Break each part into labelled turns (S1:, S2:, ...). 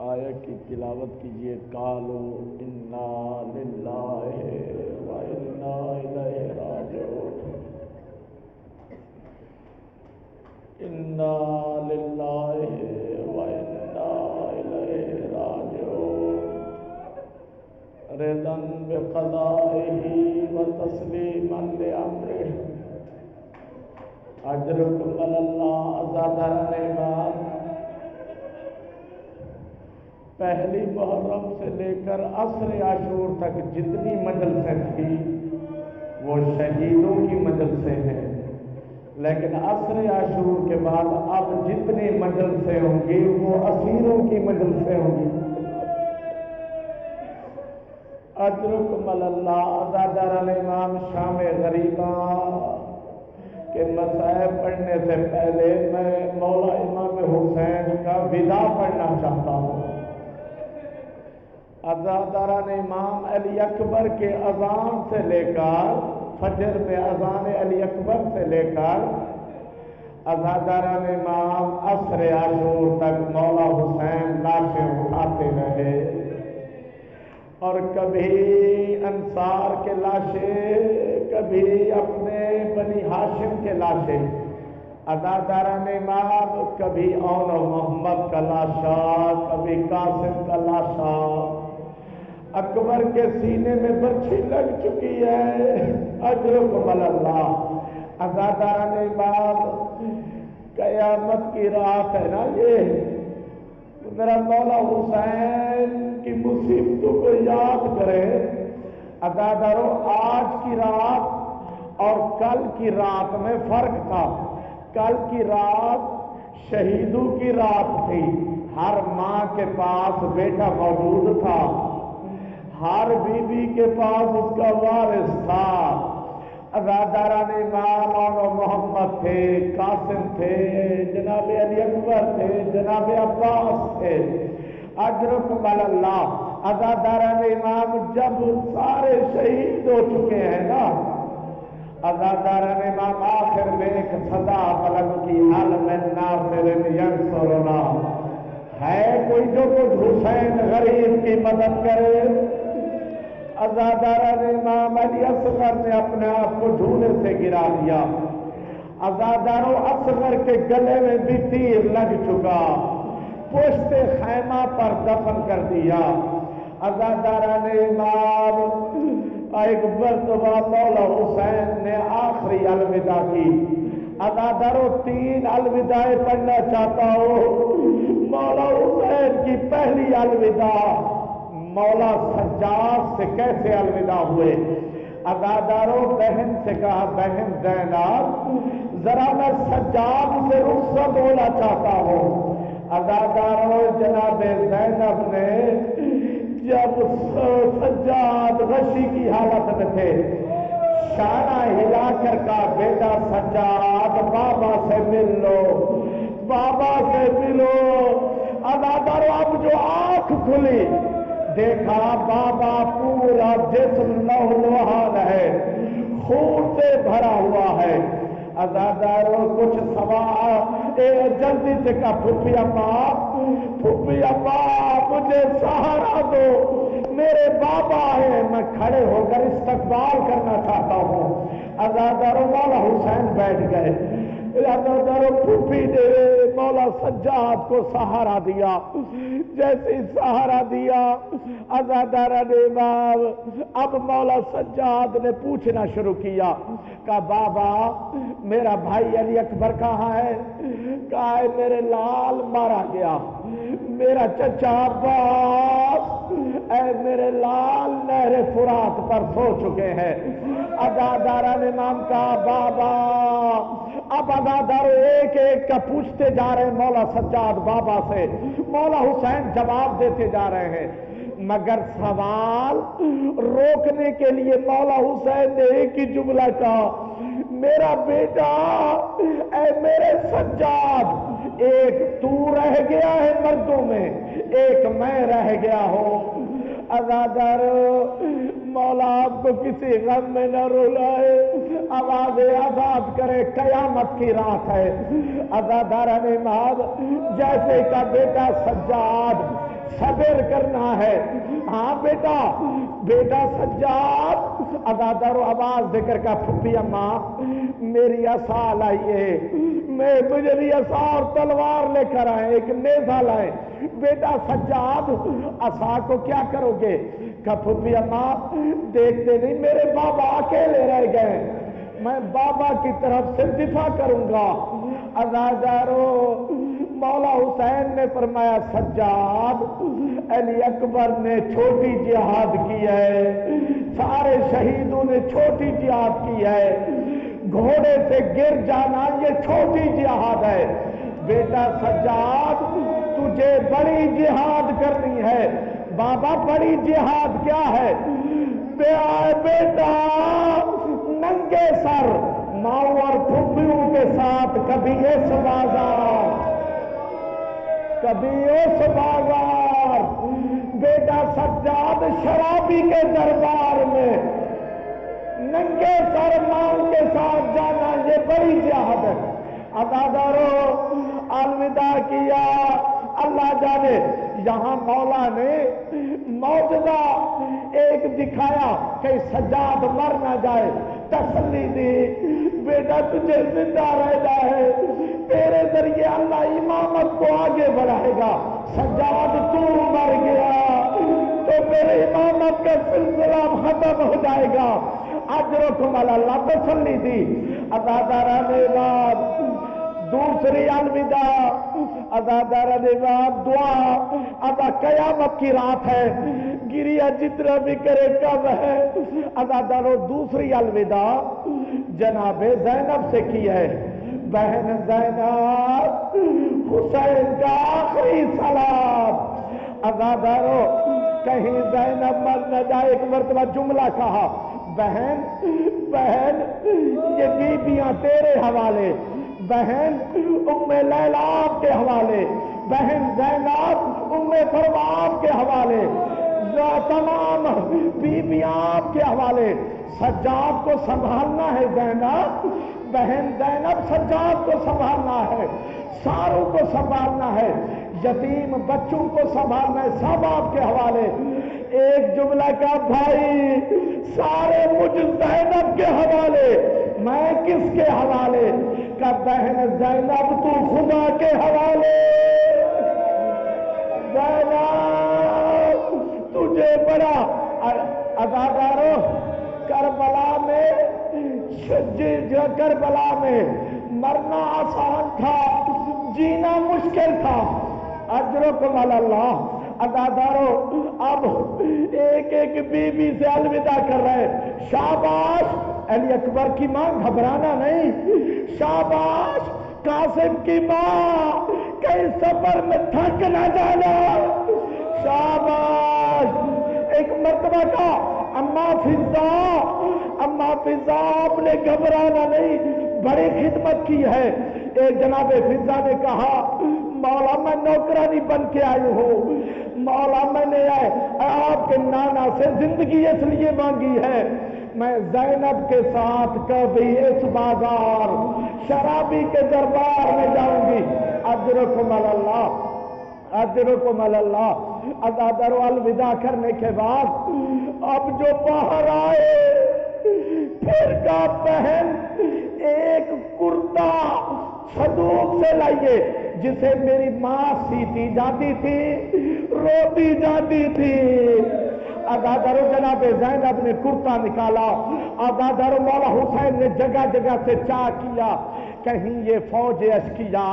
S1: آیت کی تلاوت کیجیے. قالوا انا للہ و انا الیہ راجعون. انا للہ و انا الیہ راجعون. رضا بقضائہ و تسلیما لامرہ. اجرکم علی اللہ. آزاداران ایمان، پہلی محرم سے لے کر عصر عاشور تک جتنی مجلسیں تھیں وہ شہیدوں کی مجلسیں ہیں، لیکن عصر عاشور کے بعد اب جتنی مجلسیں ہوں گی وہ اسیروں کی مجلسیں ہوں گی. اجرکم علی اللہ. آزاداران امام شام غریبہ کے مسائب پڑھنے سے پہلے میں مولا امام حسین کا وداع پڑھنا چاہتا ہوں. عزاداران امام علی اکبر کے اذان سے لے کر فجر میں اذان علی اکبر سے لے کر عزاداران امام عصر عاشور تک مولا حسین لاشیں اٹھاتے رہے، اور کبھی انصار کے لاشیں، کبھی اپنے بنی ہاشم کے لاشیں. عزاداران امام کبھی اون و محمد کا لاشا، کبھی قاسم کا لاشا. اکبر کے سینے میں برچھی لگ چکی ہے. اجرکم علی اللہ. عزاداران امام قیامت کی رات ہے نا، یہ ذرا مولا حسین کی مصیبتوں کو یاد کرے. عزادارو، آج کی رات اور کل کی رات میں فرق تھا. کل کی رات شہیدوں کی رات تھی. ہر ماں کے پاس بیٹا موجود تھا، ہر بیوی کے پاس اس کا وارث تھا. عزاداران امام اور محمد تھے، قاسم تھے، جناب علی اکبر تھے، جناب عباس تھے. اجرکم علی اللہ. عزاداران امام جب سارے شہید ہو چکے ہیں نا، عزاداران امام آخر میں ایک صدا بلند کی، حل من ناصر ینصرنا. ہے کوئی جو کچھ حسین غریب کی مدد کرے؟ عزاداران امام علی اصغر نے اپنے آپ کو جھولے سے گرا دیا. عزاداروں، اصغر کے گلے میں بھی تیر لگ چکا، پشت خیمہ پر دفن کر دیا. عزاداران امام ایک مرتبہ مولا حسین نے آخری الوداع کی. عزاداروں، 3 الوداعیں پڑھنا چاہتا ہوں. مولا حسین کی پہلی الوداع مولا سجاد سے کیسے الوداع ہوئے؟ عزاداروں، بہن سے کہا، بہن زینب ذرا میں سجاد سے رخصت ہونا چاہتا ہوں. عزاداروں، جناب زینب نے جب سجاد غشی کی حالت میں تھے، شانہ ہلا کر کہا، بیٹا سجاد بابا سے مل لو، بابا سے ملو. عزاداروں، اب جو آنکھ کھلی دیکھا بابا پورا جسم لہولہان ہے، خون سے بھرا ہوا ہے. عزاداروں، کچھ سوال جلدی سے کہا، پھپھی اماں مجھے سہارا دو، میرے بابا ہیں، میں کھڑے ہو کر استقبال کرنا چاہتا ہوں. عزاداروں، مولا حسین بیٹھ گئے. عزاداروں، پھپھی نے مولا سجاد کو سہارا دیا. جیسے سہارا دیا، عزاداران امام اب مولا سجاد نے پوچھنا شروع کیا. کہا، بابا میرا بھائی علی اکبر کہاں ہے؟ کہا، میرے لال مارا گیا. میرا چچا عباس، اے میرے لال نہر فرات پر سو چکے ہیں. عزاداران امام کا بابا. اب عزادار ایک ایک کا پوچھتے جا رہے ہیں مولا سجاد بابا سے. مولا حسین جواب دیتے جا رہے ہیں، مگر سوال روکنے کے لیے مولا حسین نے ایک ہی جملہ کہا، میرا بیٹا، اے میرے سجاد، ایک تو رہ گیا ہے مردوں میں، ایک میں رہ گیا ہوں. عزادار، مولا آپ کو کسی غم میں نہ رلائے، آواز آزاد کرے، قیامت کی رات ہے. عزاداران امام جیسے کا بیٹا سجاد صبر کرنا ہے. ہاں بیٹا بیٹا سجاد ادادار و آواز دے کر کا پھپھی اماں میری عصا لائیے, میں مجھے بھی عصا اور تلوار لے کر آئے, ایک نیزہ لائے. بیٹا سجاد عصا کو کیا کرو گے؟ کہ پھپھی اماں دیکھتے نہیں میرے بابا اکیلے رہ گئے, میں بابا کی طرف سے دفاع کروں گا. عزادارو مولا حسین نے فرمایا سجاد علی اکبر نے چھوٹی جہاد کی ہے, سارے شہیدوں نے چھوٹی جہاد کی ہے, گھوڑے سے گر جانا یہ چھوٹی جہاد ہے. بیٹا سجاد تجھے بڑی جہاد کرنی ہے. بابا بڑی جہاد کیا ہے؟ بیٹا ننگے سر ماؤں اور پھپھیوں کے ساتھ کبھی اس بازار کبھی اس بازار. بیٹا سجاد شرابی کے دربار میں ننگے سر ماؤں کے ساتھ جانا یہ بڑی جہاد ہے. عزادارو الوداع کیا. اللہ جانے یہاں مولا نے معجزہ ایک دکھایا کہ سجاد مر نہ جائے, تسلی دی بیٹا تجھے زندہ رہنا ہے, تیرے ذریعے اللہ امامت کو آگے بڑھائے گا. سجاد تو مر گیا تو میرے امامت کا سلسلہ ختم ہو جائے گا. اجرکم علی اللہ, تسلی دی. عزاداران بعد دوسری الوداع, عزاداران بعد دعا. اب قیامت کی رات ہے, گریا جتنا بھی کرے کم ہے. عزادارو دوسری الوداع جناب زینب سے کی ہے. بہن زینب حسین کا آخری سلام. عزادارو کہیں زینب مر نہ جائے. ایک مرتبہ جملہ کہا بہن بہن یہ بیبیاں تیرے حوالے, بہن ام لیلا آپ کے حوالے, بہن زینب ام فروا آپ کے حوالے, تمام بیبیاں آپ کے حوالے. سجاد کو سنبھالنا ہے زینب, بہن زینب سجاد کو سنبھالنا ہے, ساروں کو سنبھالنا ہے, یتیم بچوں کو سنبھالنا ہے, سب آپ کے حوالے. ایک جملہ کا بھائی سارے مجھ زینب کے حوالے, میں کس کے حوالے؟ کہ بہن زینب تو خدا کے حوالے. زینب تجھے بڑا عزادارو کربلا میں مرنا آسان تھا, جینا مشکل تھا. اجرکم علی اللہ. عزادارو اب ایک ایک بیوی سے الوداع کر رہے. شاباش علی اکبر کی ماں, گھبرانا نہیں. شاباش قاسم کی ماں, کئی سفر میں تھک نہ جانا. شاباش. ایک مرتبہ کا اما فضا آپ نے گھبرانا نہیں, بڑی خدمت کی ہے. ایک جناب فضا نے کہا مولا میں نوکرانی بن کے آئی ہوں, مولا میں نے آپ کے نانا سے زندگی اس لیے مانگی ہے, میں زینب کے ساتھ کبھی اس بازار شرابی کے دربار میں جاؤں گی. اجرکم علی اللہ, اجرکم علی اللہ. عزادارو الوداع کرنے کے بعد اب جو باہر آئے پھر کا بہن ایک کرتا صندوق سے لائیے جسے میری ماں سیتی جاتی تھی, روتی جاتی تھی. عزادارو جناب زینب نے کرتا نکالا. عزادارو مولا حسین نے جگہ جگہ سے چاہ کیا کہیں یہ فوج اشکیا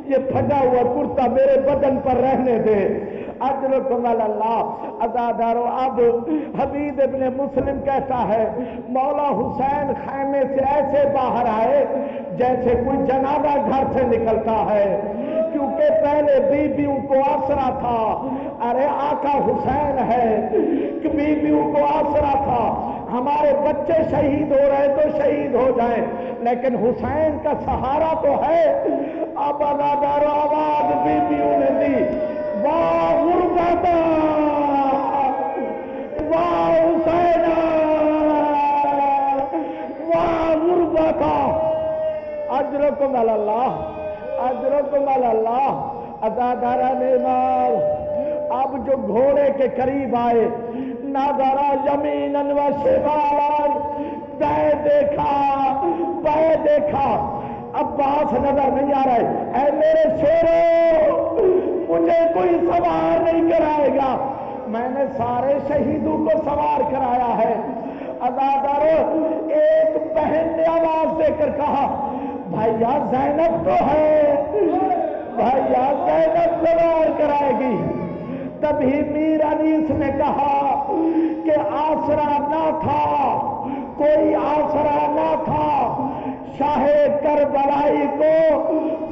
S1: یہ پھٹا ہوا کرتا میرے بدن پر رہنے دے. اجرکم علی اللہ. عزادارو اب حبیب ابن مسلم کہتا ہے مولا حسین خیمے سے ایسے باہر آئے جیسے کوئی جنازہ گھر سے نکلتا ہے, کیونکہ پہلے بیویوں کو آسرا تھا. ارے آقا حسین ہے, بیویوں کو آسرا تھا, ہمارے بچے شہید ہو رہے تو شہید ہو جائیں, لیکن حسین کا سہارا تو ہے. اب عزادارو آواز بیویوں نے دی, واہ غربتا واہ حسین واہ غربتا. اجرکم علی اللہ, اجرکم علی اللہ. عزاداران مال اب جو گھوڑے کے قریب آئے نظرا یمیناً و شمالاً، دائیں دیکھا بائیں دیکھا، عباس نظر نہیں آ رہے، اے میرے شیرو مجھے کوئی سوار نہیں کرائے گا، میں نے سارے شہیدوں کو سوار کرایا ہے۔ عزادارو ایک بہن نے آواز دے کر کہا بھائیا زینب تو ہے، بھائیا زینب سوار کرائے گی۔ تبھی میر انیس نے کہا کہ آسرا نہ تھا، کوئی آسرا نہ تھا، شاہ کربلائی کو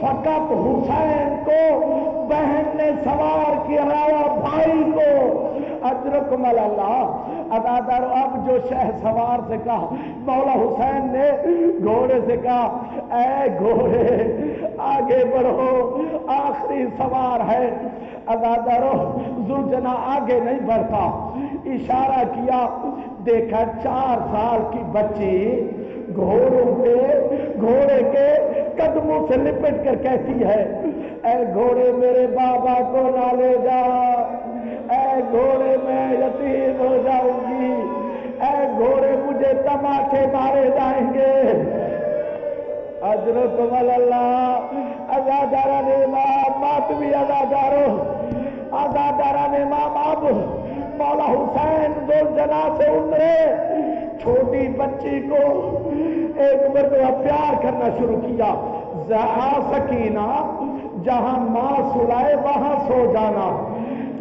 S1: فقط حسین کو بہن نے سوار کرایا، بھائی کو۔ اجرکم اللہ۔ عزادارو اب جو شہ سوار سے کہا، مولا حسین نے گھوڑے سے کہا اے گھوڑے آگے بڑھو، آخری سوار ہے۔ عزادارو ذوالجناح آگے نہیں بڑھتا، اشارہ کیا، دیکھا 4 سال کی بچی گھوڑے کے قدموں سے لپٹ کر کہتی ہے اے گھوڑے میرے بابا کو نہ لے جا، اے گھوڑے میں یتیم ہو جاؤں گی، اے گھوڑے مجھے تماچے مارے جائیں گے۔ اجرکم اللہ۔ عزاداران امام ماتمی عزادارو، عزاداران امام اب مولا حسین ذوالجناح سے اترے، چھوٹی بچی کو ایک مرتبہ پیار کرنا شروع کیا، سکینہ جہاں ماں سلائے وہاں سو جانا،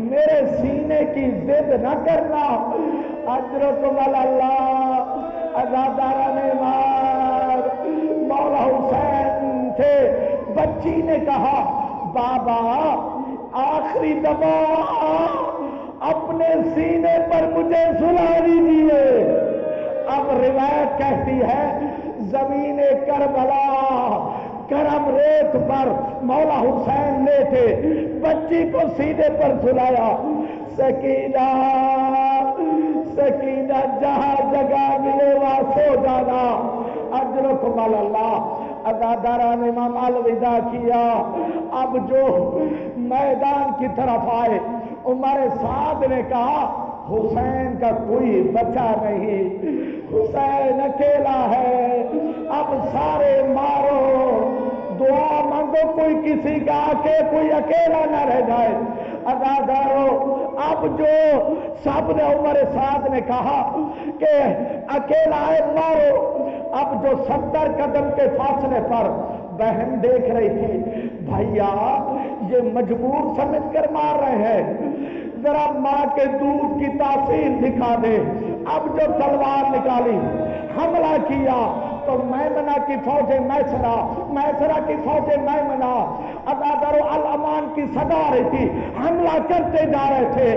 S1: میرے سینے کی ضد نہ کرنا۔ اجرکم اللہ۔ عزاداران امام مولا حسین تھے، بچی نے کہا بابا آخری دفعہ اپنے سینے پر مجھے سلا دیجیے۔ اب روایت کہتی ہے زمین کربلا کرم ریت پر مولا حسین نے تھے، بچی کو سینے پر سلایا، سکینہ سکینہ جہاں جگہ ملے وہاں سو جانا۔ اجرکم اللہ۔ عزاداران امام الوداع کیا، اب جو میدان کی طرف آئے، عمر سعد نے کہا حسین کا کوئی بچہ نہیں، حسین اکیلا ہے، اب سارے مارو، دعا مانگو کوئی کسی کا آکے کوئی اکیلا نہ رہ جائے۔ عزادارو اب جو سب نے عمر سعد نے کہا کہ اکیلا ہے مارو، اب جو 70 قدم کے فاصلے پر بہن دیکھ رہی تھی، بھائیا یہ مجبور سمجھ کر مار رہے ہیں، ذرا ماں کے دودھ کی تاثیر دکھا دے۔ اب جو تلوار نکالی حملہ کیا تو میمنہ کی فوج میسرہ کی فوج میمنہ عزادارو الامان کی صدا آ رہی تھی، حملہ کرتے جا رہے تھے،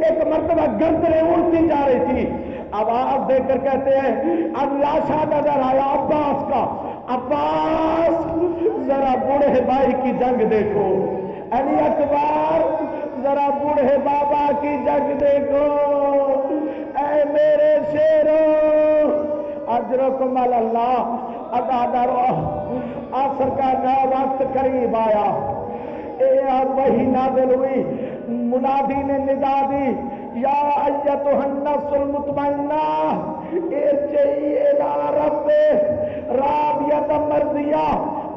S1: ایک مرتبہ گردنیں اڑتی جا رہی تھی، آواز دے کر کہتے ہیں اب لاشا نظر آیا عباس کا، عباس ذرا بوڑھے بھائی کی جنگ دیکھو، علی اکبر ذرا بوڑھے بابا کی جنگ دیکھو، اے میرے شیرو۔ اجرکم اللہ۔ عزادارو عصر کا نیا وقت قریب آیا، وہی نازل ہوئی، منادی نے ندا دی یا ایتھا النفس المطمئنہ ارجعی الی ربک راضیۃ مرضیہ،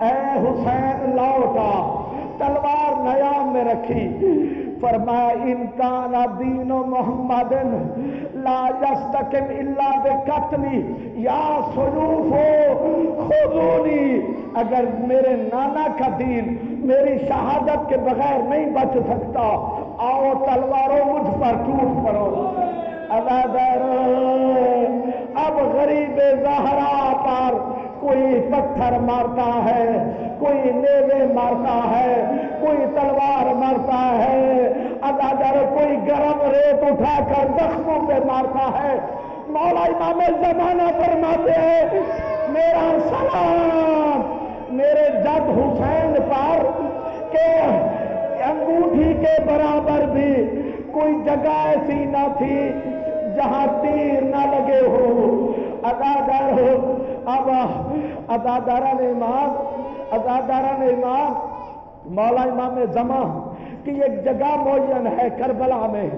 S1: اے حسین لوٹا، تلوار نیام میں رکھی، فرمایا ان کان دین محمد لا یستقم الا بقتلی یا سیوف خذونی، اگر میرے نانا کا دین میری شہادت کے بغیر نہیں بچ سکتا، آؤ تلواروں مجھ پر ٹوٹ پڑو۔ اب غریب زہرا پر کوئی پتھر مارتا ہے، کوئی نیزے مارتا ہے، کوئی تلوار مارتا ہے، کوئی گرم ریت اٹھا کر زخموں پہ مارتا ہے۔ مولا امام زمانہ فرماتے ہیں میرا سلام میرے جد حسین پر کہ انگوٹھی کے برابر بھی کوئی جگہ ایسی نہ تھی جہاں تیر نہ لگے ہو۔ اب عزاداران امام مولا امام زمان کہ ایک جگہ معین ہے کربلا میں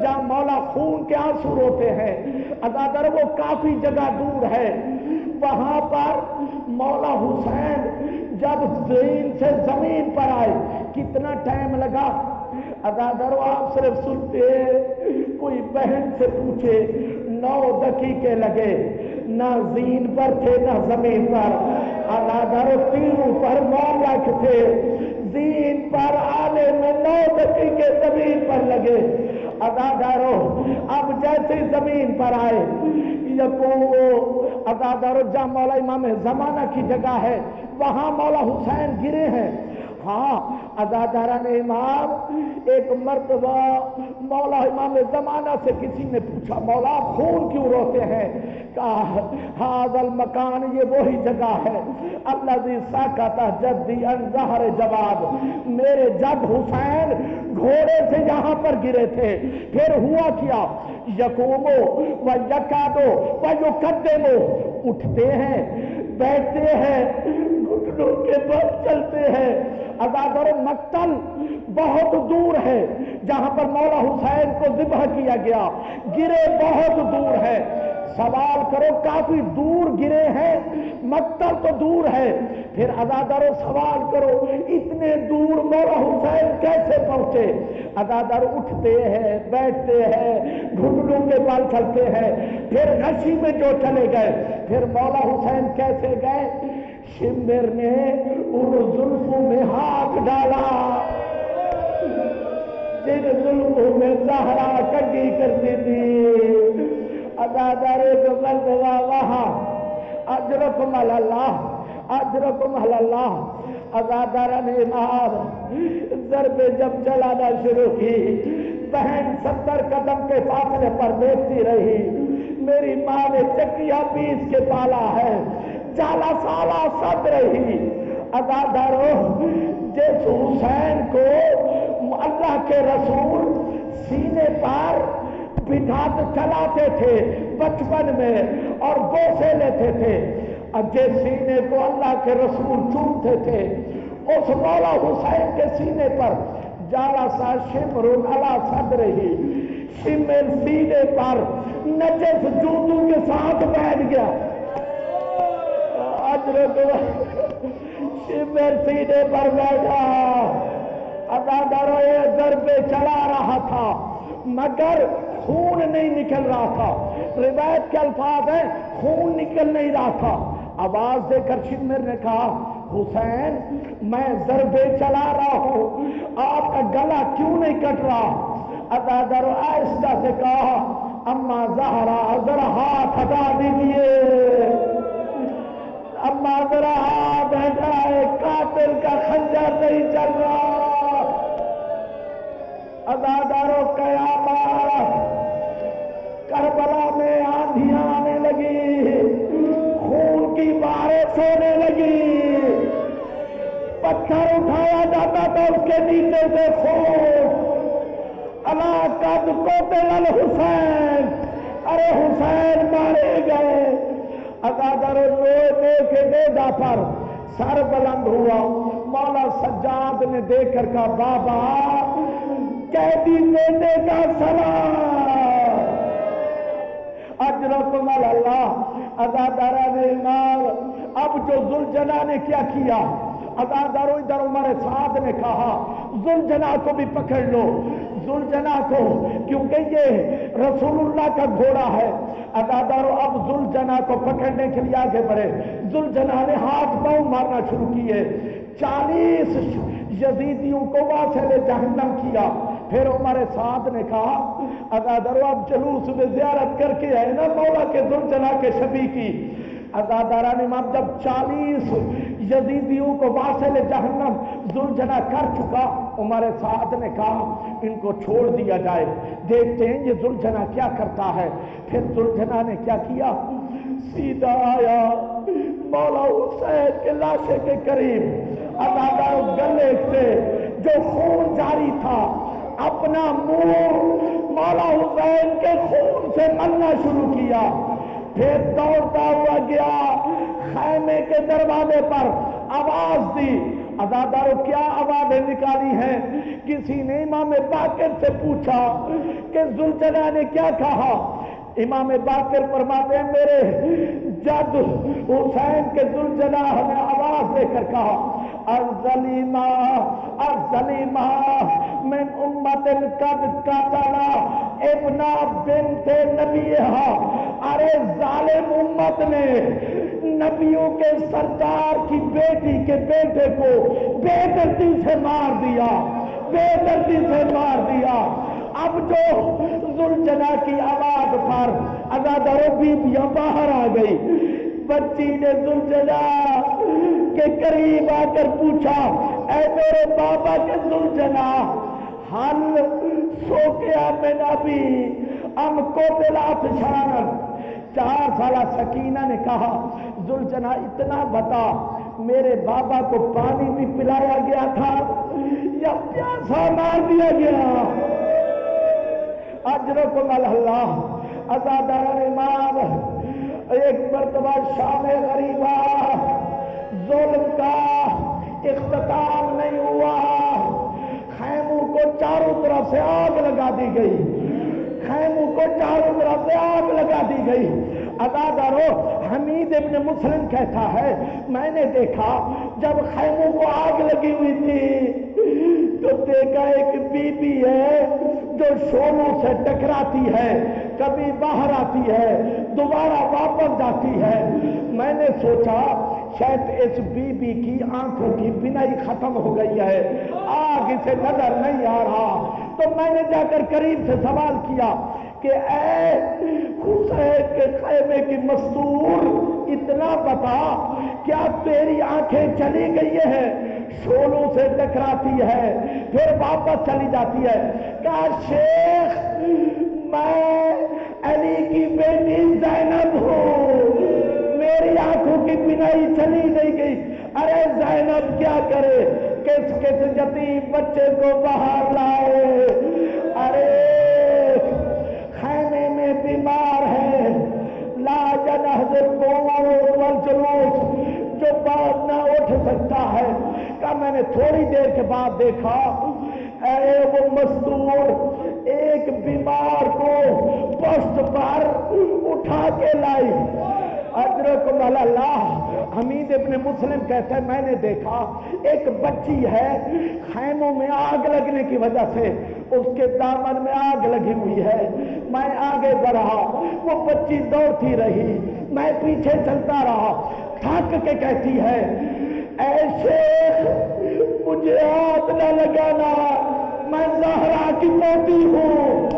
S1: جہاں مولا خون کے آنسو روتے ہیں، عزادار وہ کافی جگہ دور ہے، وہاں پر مولا حسین جب زین سے زمین پر آئے کتنا ٹائم لگا؟ عزادارو آپ صرف سنتے، کوئی بہن سے پوچھے 9 دقیقے لگے، نہ زین پر تھے نہ زمین پر، عزادارو تیروں پر مولک تھے، زین پر آنے میں 9 دقیقے زمین پر لگے۔ عزادارو اب جیسے زمین پر آئے یقوم عزادارو جہاں مولا امام زمانہ کی جگہ ہے وہاں مولا حسین گرے ہیں۔ ہاں عزاداران امام، ایک مرتبہ مولا امام زمانہ سے کسی نے پوچھا مولا آپ خون کیوں روتے ہیں؟ کہا ھذا المکان، یہ وہی جگہ ہے الذی سکت جدی عن ظہر جواد، میرے جد حسین گھوڑے سے یہاں پر گرے تھے، پھر ہوا کیا؟ یقومو و یکادو و یقدمو، اٹھتے ہیں بیٹھتے ہیں گھٹنوں کے بل چلتے ہیں۔ عزادار مقتل بہت دور ہے جہاں پر مولا حسین کو ذبح کیا گیا، گرے بہت دور ہے۔ سوال کرو کافی دور گرے ہیں، مقتل تو دور ہے، پھر عزادارو سوال کرو اتنے دور مولا حسین کیسے پہنچے؟ عزادار اٹھتے ہیں بیٹھتے ہیں گھٹنوں کے بال چلتے ہیں، پھر غشی میں جو چلے گئے، پھر مولا حسین کیسے گئے؟ شمر نے ان زلفوں میں ہاتھ ڈالا جن زلفوں میں زہرا کنگھی کرتی تھی۔ عزادار ایک مرتبہ وہاں اجرکم اللہ، اجرکم اللہ، عزاداران امام ضرب جب چلانا شروع کی، بہن 70 قدم کے فاصلے پر دیکھتی رہی، میری ماں نے چکیا پیس کے پالا ہے، جالا سالہ سد رہی۔ عزادارو جس حسین کو اللہ کے رسول سینے پر بٹھا چلاتے تھے بچپن میں اور بوسے لیتے تھے، جس سینے کو اللہ کے رسول چومتے تھے، اس مولا حسین کے سینے پر جالا سا شمر علی صدرہی، شمر سینے پر نجس جوتوں کے ساتھ بیٹھ گیا۔ شمر سینے پر بیٹھا، عزادارو یہ ضربے چلا رہا تھا مگر خون نہیں نکل رہا تھا، روایت کے الفاظ ہیں خون نکل نہیں رہا تھا۔ آواز دے کر شمر نے کہا حسین میں ضربے چلا رہا ہوں، آپ کا گلا کیوں نہیں کٹ رہا؟ عزادارو آہستہ سے کہا اما زہرا ذرا ہاتھ ہٹا دیجئے، اما ذرا ہاتھ ہٹائے، قاتل کا خنجر نہیں چل رہا۔ عزادارو قیامت، کربلا میں آندھیاں آنے لگی، خون کی بارش ہونے لگی، پتھر اٹھایا جاتا تھا اس کے نیچے سے خون۔ الا قد قتل الحسین، ارے حسین مارے گئے۔ عزادارو رونے کے نیزہ پر سر بلند ہوا، مولا سجاد نے دیکھ کر کہا بابا قیدی بیٹے کا سلام، اجرکم اللہ۔ عزاداران امام، اب جو ذوالجنا نے کیا کیا؟ عزادارو ادھر عمر سعد نے کہا ذوالجنا کو بھی پکڑ لو، ذوالجنا کو، کیونکہ یہ رسول اللہ کا گھوڑا ہے۔ عزادارو اب ذوالجنا کو پکڑنے کے لیے آگے بڑھے، ذوالجنا نے ہاتھ پاؤں مارنا شروع کیے، 40 یزیدیوں کو واصل جہنم کیا۔ پھر عمر سعد نے کہا عزادارو اب جلوس میں زیارت کر کے آئے نا مولا کے ذوالجنا کے شبیہ کی۔ عزاداران امام جب 40 یزیدیوں کو واصل جہنم ذوالجنا کر چکا، عمر سعد نے کہا ان کو چھوڑ دیا جائے، دیکھتے ہیں یہ ذوالجنا کیا کرتا ہے۔ پھر ذوالجنا نے کیا کیا؟ سیدھا آیا مولا حسین کے لاشے کے قریب، عزادارو گلے سے جو خون جاری تھا اپنا منہ مولا حسین کے خون سے ملنا شروع کیا، پھر دوڑتا ہوا گیا خیمے کے دروازے پر، آواز دی عزادارو کیا آوازیں نکالی ہیں؟ کسی نے امام باقر سے پوچھا کہ ذوالجلال نے کیا کہا؟ امام باقر فرماتے ہیں میرے جد حسین کے ذوالجلال نے آواز دے کر کہا الظلیمہ الظلیمہ من امت قد قتل ابن بنت نبیہا، ارے ظالم امت نے نبیوں کے سردار کی بیٹی کے بیٹے کو بے دردی سے مار دیا، بے دردی سے مار دیا۔ اب جو ذوالجلال کی آواز پر عزادارو بیویاں باہر آ گئی۔ بچی نے ذوالجلال کے قریب آ کر پوچھا اے میرے بابا کے ذوالجلال حل سو کیا میں نبی ام قتلت شان؟ 4 سالہ سکینہ نے کہا ذوالجلال اتنا بتا میرے بابا کو پانی بھی پلایا گیا تھا یا پیاسا مار دیا گیا؟ اجرکم اللہ۔ عزاداران امام ایک مرتبہ شام غریبہ ظلم کا اختتام نہیں ہوا، خیموں کو چاروں طرف سے آگ لگا دی گئی، خیموں کو چاروں طرف سے آگ لگا دی گئی۔ عزادارو حمید ابن مسلم کہتا ہے میں نے دیکھا جب خیموں کو آگ لگی ہوئی تھی تو دیکھا ایک بی بی ہے جو شولوں سے ٹکراتی ہے، کبھی باہر آتی ہے دوبارہ واپس جاتی ہے۔ میں نے سوچا شاید اس بی بی کی آنکھوں کی بینائی ختم ہو گئی ہے، آگ اسے نظر نہیں آ رہا، تو میں نے جا کر قریب سے سوال کیا کہ اے حسین کے خیمے کی مستور اتنا بتا کیا تیری آنکھیں چلی گئی ہیں؟ شولوں سے ٹکراتی ہے پھر واپس چلی جاتی ہے۔ کہا شیخ میں علی کی بیٹی زینب ہوں، میری آنکھوں کی بینائی چلی نہیں گئی۔ ارے زینب کیا کرے؟ کس کس یتیم بچے کو باہر لائے، ارے خیمے میں بیمار ہے، لا ينهض القوم والجلوس، جو بات نہ اٹھ سکتا ہے۔ کہ میں نے تھوڑی دیر کے بعد دیکھا اے وہ مزدور ایک بیمار کو پشت پر اٹھا کے لائی۔ اجرکم اللہ۔ حمید ابن مسلم کہتا ہے میں نے دیکھا ایک بچی ہے، خیموں میں آگ لگنے کی وجہ سے اس کے دامن میں آگ لگی ہوئی ہے، میں آگے بڑھا، وہ بچی دوڑتی رہی، میں پیچھے چلتا رہا، تھک کے کہتی ہے اے شیخ مجھے ہاتھ نہ لگانا، میں زہرا کی پوتی ہوں،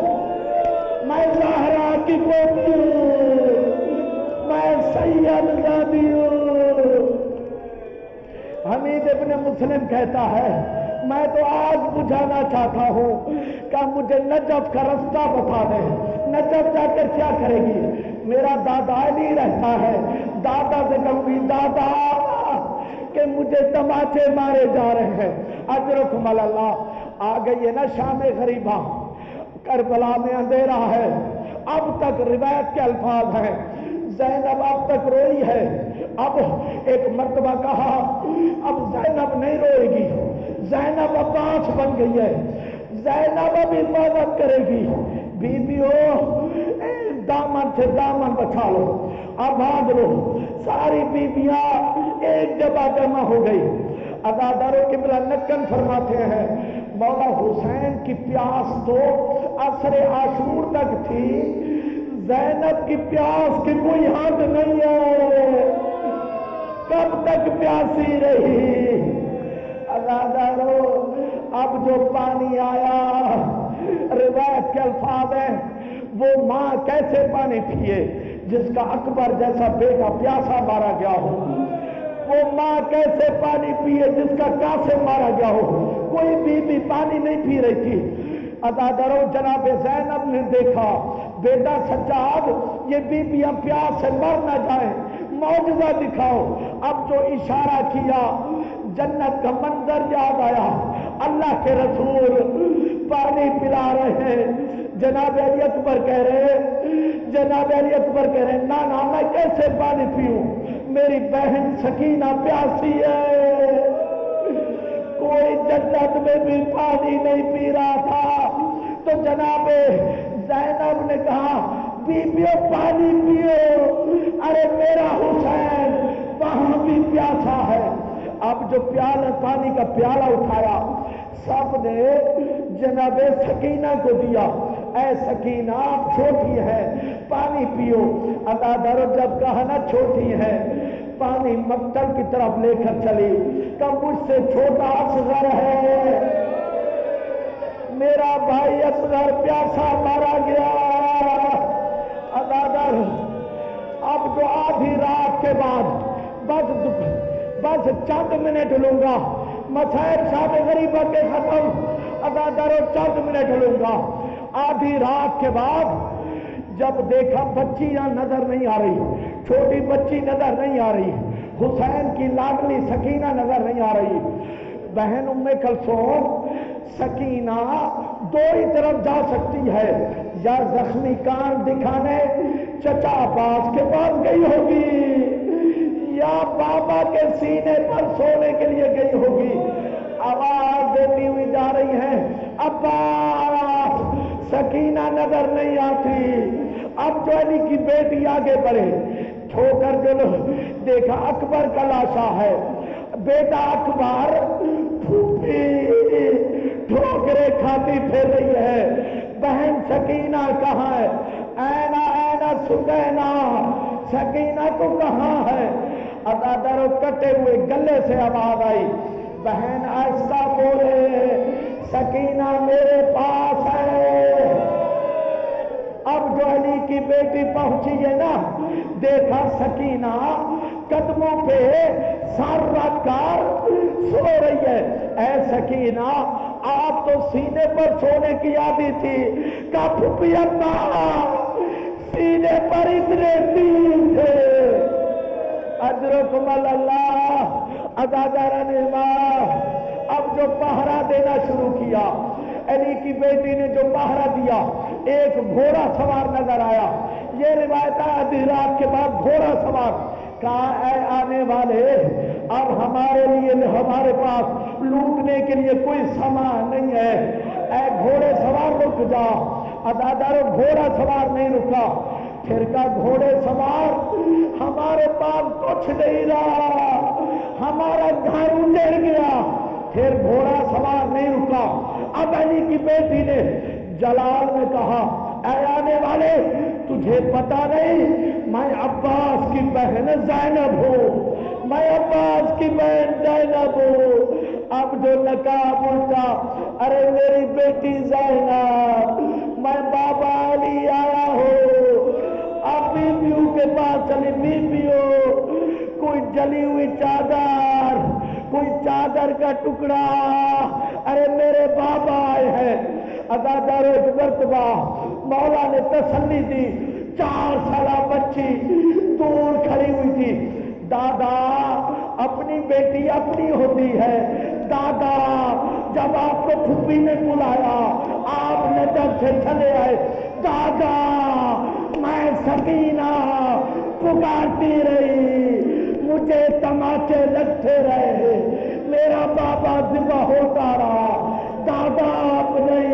S1: میں زہرا کی پوتی ہوں، میں سید زادی ہوں۔ حمید ابن مسلم کہتا ہے میں تو آگ بجھانا چاہتا ہوں کہ مجھے نجف کا رستہ بتا دے، نجف جا کر کیا کرے گی؟ میرا دادا علی رہتا ہے، دادا سے کہوں گی دادا کہ مجھے تماچے مارے جا رہے ہیں۔ اجرکم اللہ۔ آ گئی ہے نا شام غریبہ، کربلا میں اندھیرا ہے، اب تک روایت کے الفاظ ہیں زینب اب تک روئی ہے۔ اب ایک مرتبہ کہا اب زینب نہیں روئے گی، زینب عباس بن گئی ہے، زینب اب حفاظت کرے گی۔ بیویوں دامن سے دامن بچا لو، اب بھاگ لو۔ ساری بیویاں ایک جگہ جمع ہو گئی۔ عزادارو قبلہ نکن فرماتے ہیں مولا حسین کی پیاس تو عصر عاشور تک تھی، زینب کی پیاس کی کوئی حد نہیں ہے، کب تک پیاسی رہی۔ عزادارو اب جو پانی آیا، روایت کے الفاظ ہیں وہ ماں کیسے پانی پیے جس کا اکبر جیسا بیٹا پیاسا مارا گیا ہو، وہ ماں کیسے پانی پیے جس کا قاسم مارا گیا ہو؟ کوئی بی پانی نہیں پی رہی تھی۔ عزادارو جناب زینب نے دیکھا بیٹا سجاد یہ بیویاں پیاس سے مر نہ جائیں، معجزہ دکھاؤ۔ اب جو اشارہ کیا جنت کا منظر یاد آیا، اللہ کے رسول پانی پلا رہے ہیں، جناب علی اکبر کہہ رہے نانا میں کیسے پانی پیوں، میری بہن سکینہ پیاسی ہے۔ کوئی جنت میں بھی پانی نہیں پی رہا تھا، تو جناب زینب نے کہا بیبیوں پانی پیو، ارے میرا حسین وہاں بھی پیاسا ہے۔ اب جو پیالہ پانی کا پیالہ اٹھایا، سب نے جناب سکینہ کو دیا، اے سکینہ آپ چھوٹی ہے پانی پیو۔ عزادارو جب کہا نا چھوٹی ہے، پانی مقتل کی طرف لے کر چلی، کہ مجھ سے چھوٹا اصغر ہے، میرا بھائی اصغر پیاسا مارا گیا۔ عزادارو اب جو آدھی رات کے بعد بس چند منٹ لوں گا، مسائل شاد غریبہ کے ختم، عزادارو چند منٹ لوں گا۔ آدھی رات کے بعد جب دیکھا بچیاں نظر نہیں آ رہی، چھوٹی بچی نظر نہیں آ رہی، حسین کی لاڈلی سکینہ نظر نہیں آ رہی، بہن ام کلثوم سکینہ دو ہی طرف جا سکتی ہے، یا زخمی کان دکھانے چچا عباس کے پاس گئی ہوگی، یا بابا کے سینے پر سونے کے لیے گئی ہوگی۔ آواز دیتی ہوئی جا رہی ہے عباس، سکینہ نظر نہیں آتی۔ اب جو علی کی بیٹی آگے بڑھے، ٹھوکر جو دیکھا اکبر کا لاشا ہے، بیٹا اکبر پھوپھی ٹھوکرے کھاتی پھر رہی ہے، بہن سکینہ کہاں ہے؟ اینا اینا سکینہ، سکینہ کو کہاں ہے؟ عزادارو کٹے ہوئے گلے سے آواز آئی، بہن آہستہ بولے، سکینہ میرے پاس ہے۔ اب جو علی کی بیٹی پہنچی ہے نا، دیکھا سکینہ قدموں پہ سر رکھ کر سو رہی ہے۔ اے سکینہ آپ تو سینے پر سونے کی عادی تھی، کہ پھوپھی اماں سینے پر اتنے تیر تھے۔ اجرکم اللہ۔ عزاداران ایمان اب جو پہرا دینا شروع کیا، علی کی بیٹی نے جو پہرا دیا، ایک گھوڑا سوار نظر آیا، یہ روایت آدھی رات کے بعد گھوڑا سوار کہا اے آنے والے، اب ہمارے لیے ہمارے پاس لوٹنے کے لیے کوئی سامان نہیں ہے، اے گھوڑے سوار رک جا۔ عزادارو گھوڑا سوار نہیں رکا، پھر کا گھوڑے سوار ہمارے پاس کچھ نہیں رہا، ہمارا گھر اجڑ گیا۔ پھر گھوڑا سوار نہیں رکا۔ اب علی کی بیٹی نے جلال میں کہا اے آنے والے، تجھے پتا نہیں میں عباس کی بہن زینب ہوں، میں عباس کی بہن زینب ہوں۔ اب جو نقاب اٹھا، ارے میری بیٹی زینب، میں بابا علی آیا ہوں۔ اب بیویوں کے پاس چلی، بیویوں کوئی جلی ہوئی چادر، کوئی چادر کا ٹکڑا، ارے میرے بابا آئے ہیں۔ عزادار ایک مرتبہ مولا نے تسلی دی، 4 سالہ بچی دور کھڑی ہوئی تھی، دادا اپنی بیٹی اپنی ہوتی ہے، دادا جب آپ کو پھوپھی نے بلایا آپ نے جب سے چلے آئے، دادا میں سکینہ پکارتی رہی، مجھے تماچے لگتے رہے، میرا بابا ذبح ہوتا رہا، دادا آپ نہیں